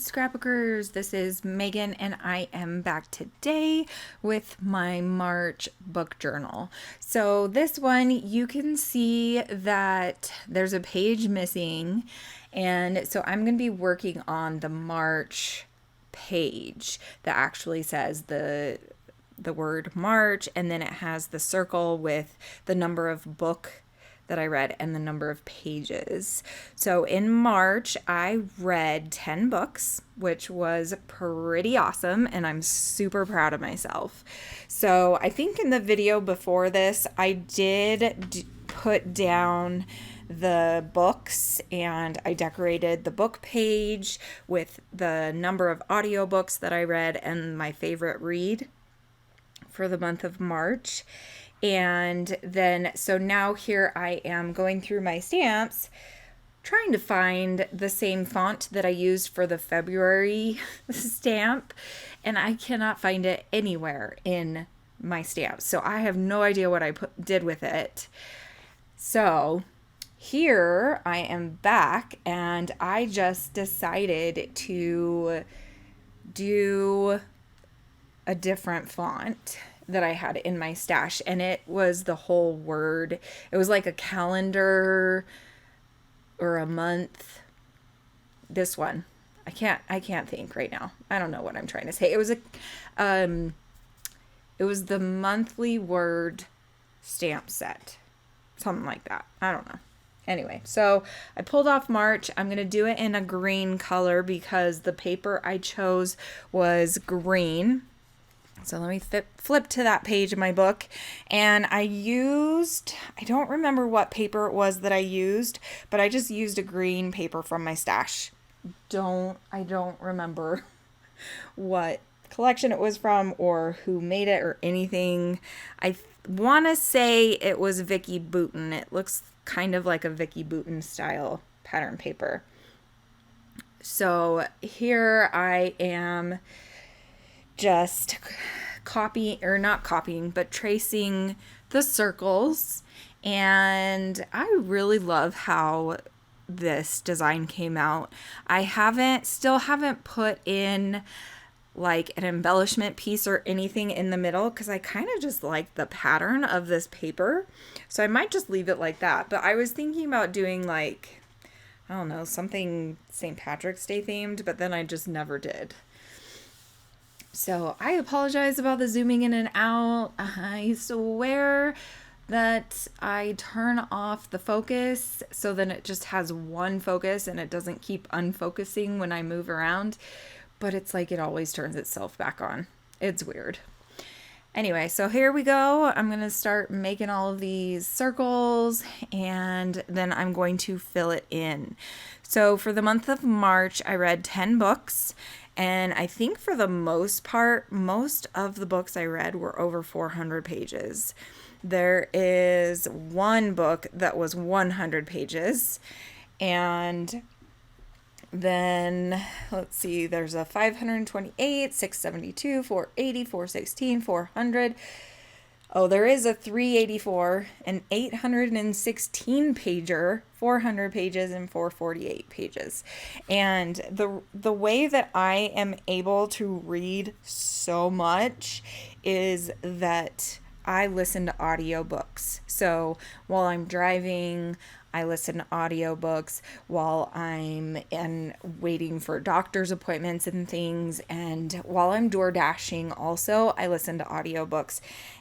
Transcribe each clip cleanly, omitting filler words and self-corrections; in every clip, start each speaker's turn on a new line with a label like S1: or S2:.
S1: Scrapbookers. This is Megan, and I am back today with my March book journal. So this one, you can see that there's a page missing, and so I'm going to be working on the March page that actually says the word March, and then it has the circle with the number of book that I read and the number of pages. So in March, I read 10 books, which was pretty awesome, and I'm super proud of myself. So I think in the video before this, I did put down the books, and I decorated the book page with the number of audiobooks that I read and my favorite read for the month of March. And then, so now here I am going through my stamps, trying to find the same font that I used for the February stamp, and I cannot find it anywhere in my stamps. So I have no idea what I did with it. So here I am back, and I just decided to do a different font that I had in my stash, and it was the whole word. It was like a calendar or a month. This one, I can't think right now. I don't know what I'm trying to say. It was the monthly word stamp set, something like that. I don't know. Anyway, so I pulled off March. I'm going to do it in a green color because the paper I chose was green. So let me flip to that page of my book, and I don't remember what paper it was that I used, but I just used a green paper from my stash. I don't remember what collection it was from or who made it or anything. I want to say it was Vicky Bouton. It looks kind of like a Vicky Bouton style pattern paper. So here I am just tracing the circles, and I really love how this design came out. I still haven't put in like an embellishment piece or anything in the middle because I kind of just like the pattern of this paper, so I might just leave it like that. But I was thinking about doing like, I don't know, something St. Patrick's Day themed, but then I just never did. So I apologize about the zooming in and out. I swear that I turn off the focus so then it just has one focus and it doesn't keep unfocusing when I move around. But it's like it always turns itself back on. It's weird. Anyway, so here we go. I'm going to start making all of these circles, and then I'm going to fill it in. So for the month of March, I read 10 books. And I think for the most part, most of the books I read were over 400 pages. There is one book that was 100 pages. And then, let's see, there's a 528, 672, 480, 416, 400. Oh, there is a 384, an 816 pager, 400 pages, and 448 pages. And the way that I am able to read so much is that I listen to audiobooks. So while I'm driving, I listen to audiobooks while I'm waiting for doctor's appointments and things. And while I'm door dashing also, I listen to audiobooks,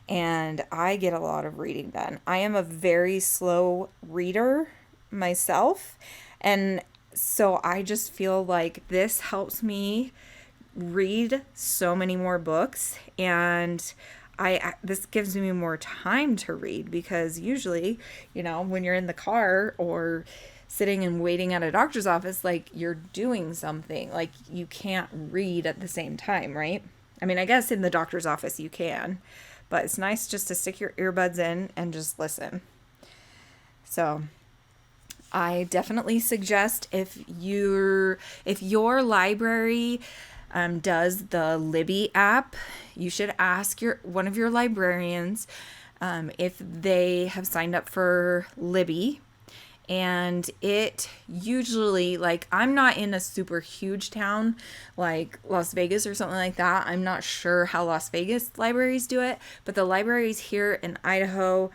S1: and I get a lot of reading done. I am a very slow reader myself, and so I just feel like this helps me read so many more books, and this gives me more time to read because usually, when you're in the car or sitting and waiting at a doctor's office, like you're doing something, like you can't read at the same time, right? I mean, I guess in the doctor's office you can, but it's nice just to stick your earbuds in and just listen. So I definitely suggest if your library does the Libby app, you should ask one of your librarians if they have signed up for Libby, And it usually, like, I'm not in a super huge town like Las Vegas or something like that. I'm not sure how Las Vegas libraries do it, but the libraries here in Idaho,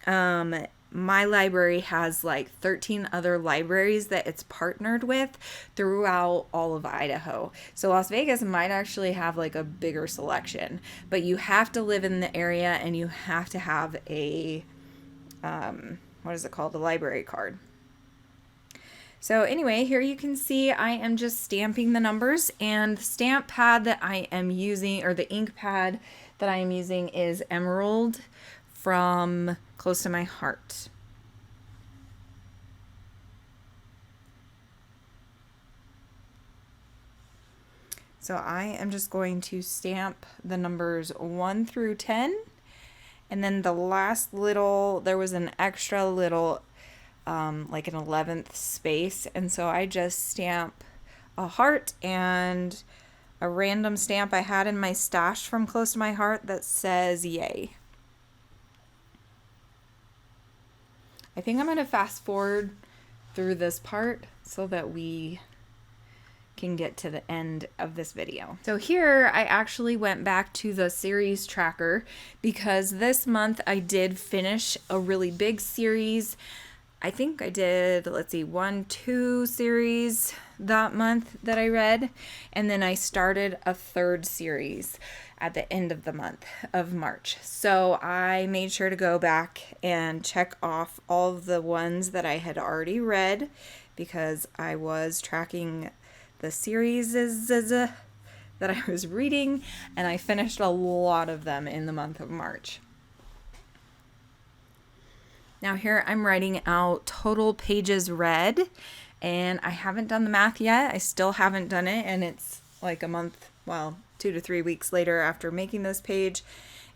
S1: my library has like 13 other libraries that it's partnered with throughout all of Idaho. So Las Vegas might actually have like a bigger selection, but you have to live in the area and you have to have a what is it called? A library card. So anyway, here you can see I am just stamping the numbers, and the stamp pad that I am using, or the ink pad that I am using, is Emerald from Close to My Heart. So I am just going to stamp the numbers 1 through 10. And then the last little, there was an extra little, like an 11th space. And so I just stamp a heart and a random stamp I had in my stash from Close to My Heart that says yay. I think I'm going to fast forward through this part so that we can get to the end of this video. So here I actually went back to the series tracker because this month I did finish a really big series. I think I did, 2 series that month that I read, and then I started a 3rd series at the end of the month of March. So I made sure to go back and check off all of the ones that I had already read because I was tracking the series that I was reading, and I finished a lot of them in the month of March. Now here I'm writing out total pages read, and I haven't done the math yet. I still haven't done it, and it's like a month, 2 to 3 weeks later after making this page.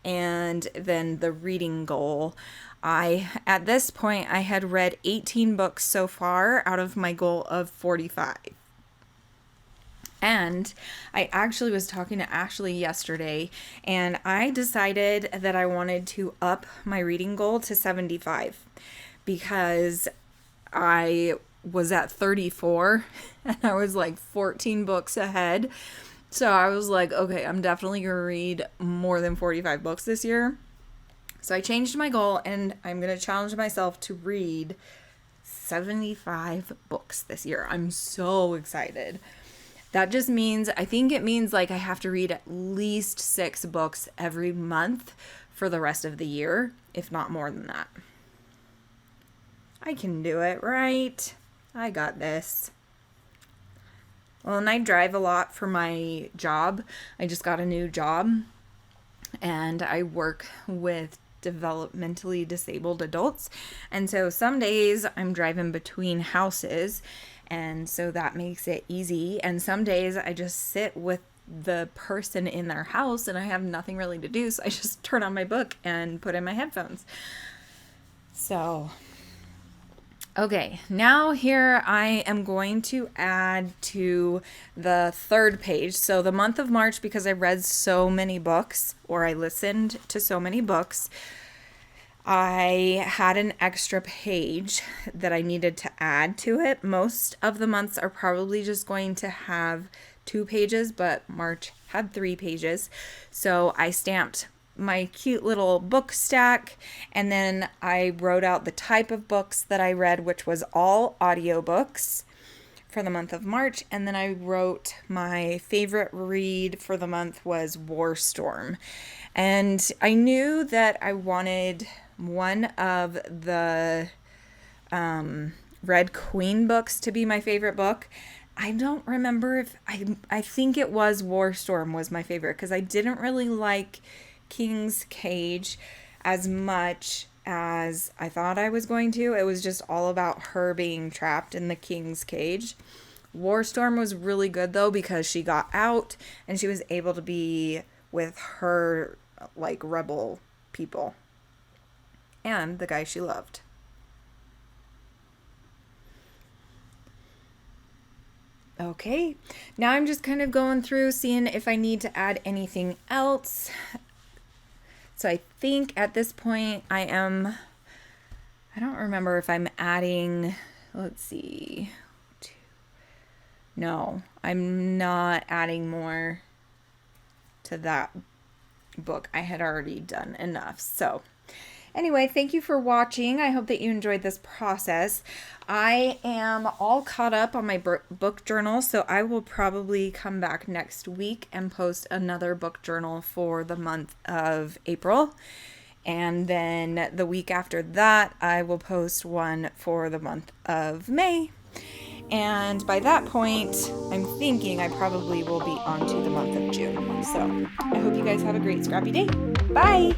S1: And then the reading goal. At this point, I had read 18 books so far out of my goal of 45. And I actually was talking to Ashley yesterday, and I decided that I wanted to up my reading goal to 75 because I was at 34 and I was like 14 books ahead. So I was like, okay, I'm definitely going to read more than 45 books this year. So I changed my goal, and I'm going to challenge myself to read 75 books this year. I'm so excited. That just means, I think it means like I have to read at least 6 books every month for the rest of the year, if not more than that. I can do it, right? I got this. Well, and I drive a lot for my job. I just got a new job, and I work with developmentally disabled adults. And so some days I'm driving between houses, and so that makes it easy. And some days I just sit with the person in their house and I have nothing really to do. So I just turn on my book and put in my headphones. So, okay, now here I am going to add to the 3rd page. So the month of March, because I read so many books, or I listened to so many books, I had an extra page that I needed to add to it. Most of the months are probably just going to have 2 pages, but March had 3 pages. So I stamped my cute little book stack, and then I wrote out the type of books that I read, which was all audiobooks for the month of March. And then I wrote my favorite read for the month was War Storm. And I knew that I wanted one of the Red Queen books to be my favorite book. I don't remember if I think it was War Storm was my favorite because I didn't really like King's Cage as much as I thought I was going to. It was just all about her being trapped in the King's Cage. War Storm was really good though because she got out and she was able to be with her like rebel people and the guy she loved. Okay, now I'm just kind of going through seeing if I need to add anything else. So I think at this point I am I don't remember if I'm adding, let's see. No, I'm not adding more to that book. I had already done enough. So anyway, thank you for watching. I hope that you enjoyed this process. I am all caught up on my book journal, so I will probably come back next week and post another book journal for the month of April. And then the week after that, I will post one for the month of May. And by that point, I'm thinking I probably will be on to the month of June. So I hope you guys have a great scrappy day. Bye!